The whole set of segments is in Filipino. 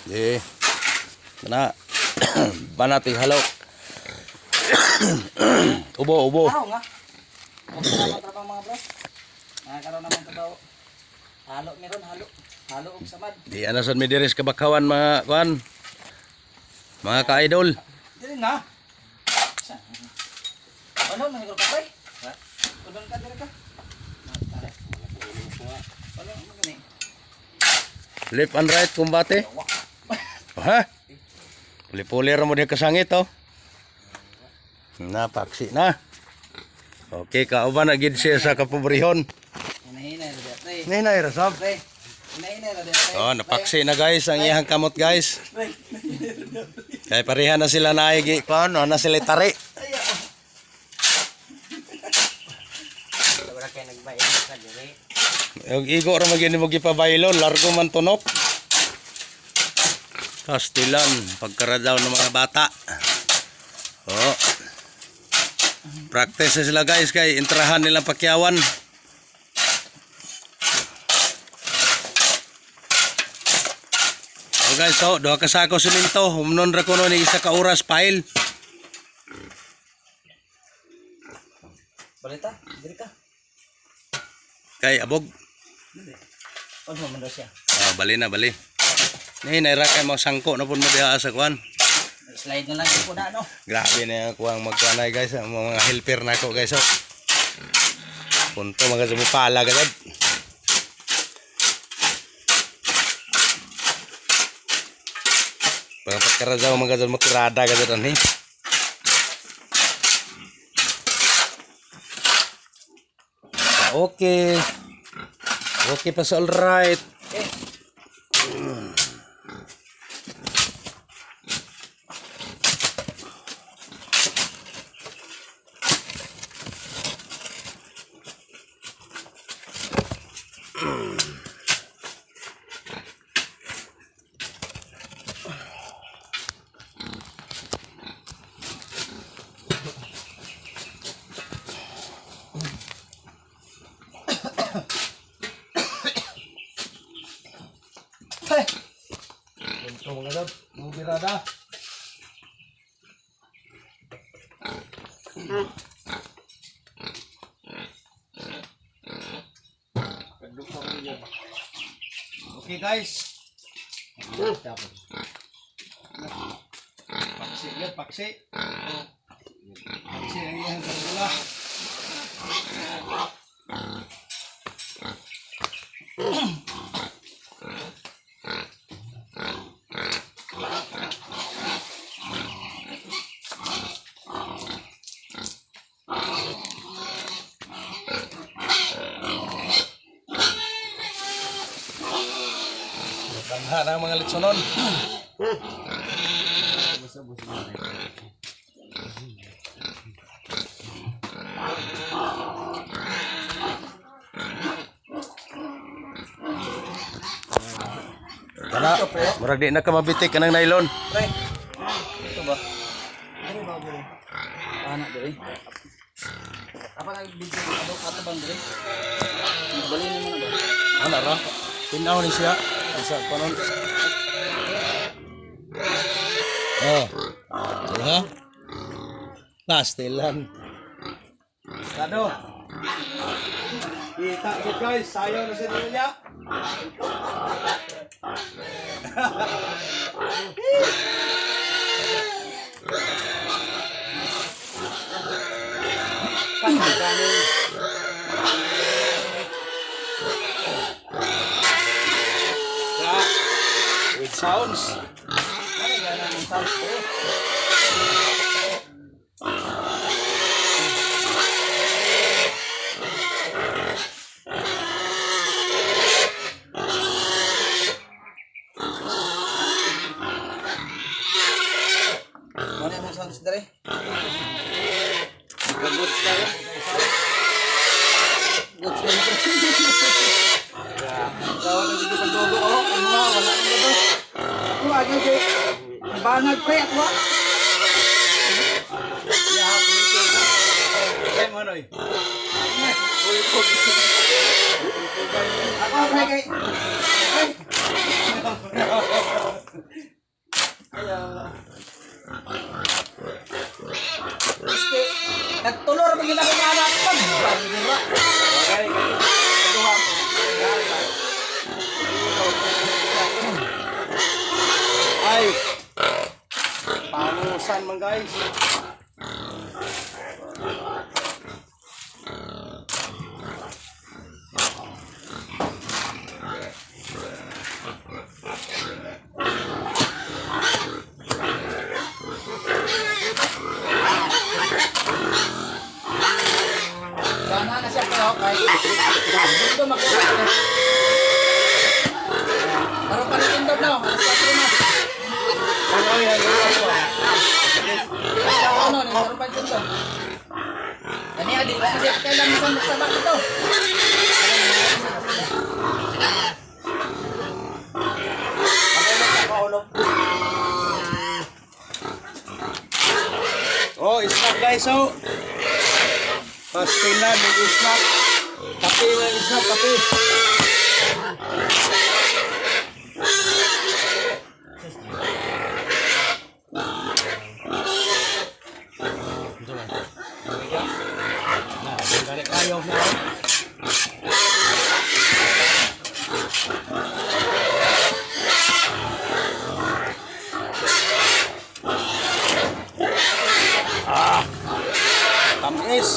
Di. Kana. Banati halok. Ubo. Araw nga. Kung naman trabaho mga bro. Nakakaroon naman trabaho. Halo meron, halo. Halo og samad. Di anasan mi diri sa kabakawan mga kuan. Mga ka-idol. Dili na. Ano nang ka pre? Ha? Tudon ka diri ka. Ano mo gani? Left and right kumbate. Ha? Puli-puli ra mo di kasangit oh. Napaksi na. Okay, kauban na gid siya sa kapobrehon. Hinahinay ra dere. Ninay ra sab. Pre. Hinahinay ra dere. Oh, napaksi na guys ang iyang kamot guys. Kay pareha na sila naigi kuan, na sila tari. Wala kay nagbayad ka dere. Yung igo ra magini mo gipabaylo, largo man tunok. Kastilan, pagkaradaw ng mga bata. Oh. Practice na sila guys kay intrahan nilang pakyawan. Oh guys, so duha ka sako siminto, humnon ra kuno ni isa ka oras pile. Balita, diri ka. Kay abog. Ano man daw siya? Oh, bali na bali. Ni naira kay mo sangko na pud mo diha sa kuan. Slide na lang po na no. Grabe na kuang magkuanay guys, ang mga helper na ako guys. Oh. Punto mga sumipala gad. Pagkakarazaw mga dal makirada gad ani. Okay. Okay pa sa all right. Punto mga dal, mubirada. Okay guys. Paksi yan, paksi. Paksi ang iyang karula. Ganda na mga litsonon. Kana, murag di na ka mabitik kanang nylon. Pre. Ito ba? Ano ba diri? Anak diri. Apa kay video ano ato bang diri? Balin mo na ba? Ana ra? Tinaw ni siya. Isa panon. Oh. Ha? Pastilan. Kado. Kita guys, sayo na sa niya. With sounds. Mana mo sounds dere? Good style. Good style. Daw na dito pag dogo oh, ano wala na dito. Ko aja kay banag pre ako. Ya, dito. Kay mo noy. Ako pre kay. Este, nagtulor mo ginagawa na anak ko. Bandira. Bagay, kaduha. Ay, panusan man guys. Sana na siya kayo kay dito magkakaroon. Pero panitindog na, alas 4 na. Ay, Ano, nagkaroon panitindog. Kani adi, kasi kailan isang magsabak ito. oh, snack guys, oh. Pastilan, may snack. Kape, may snack, kape. Ayaw na. Tamis.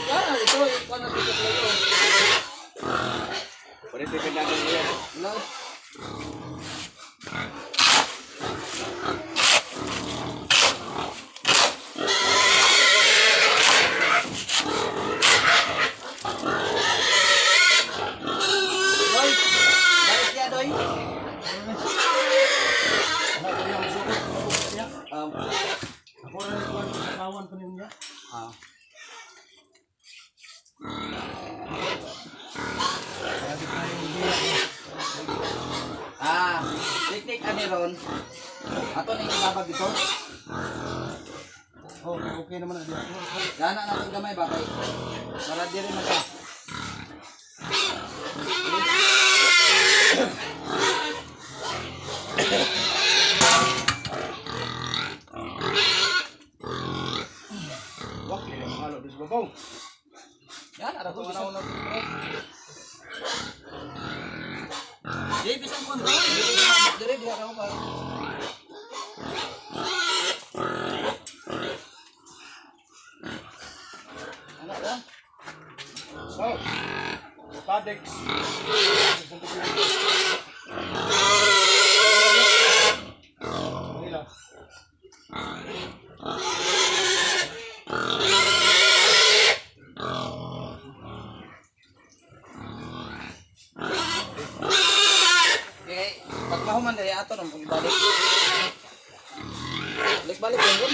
Yan, ito, ito na dito sa iyo. Pwede ka na yan. Wala. Doy, balik niya, Doy. Ako na yung kawan pa niya. Teknik ani ron. Ato na ilabag ito. Oh, okay naman na. Dana natin gamay ba kay para diri man ka. Ada ko una-una. Di bisa ko ba? Dire dia raw ba? Ano ba? So, Padex. Manila. Okay, pag mahuman dahil ato nang balik. Balik-balik yun.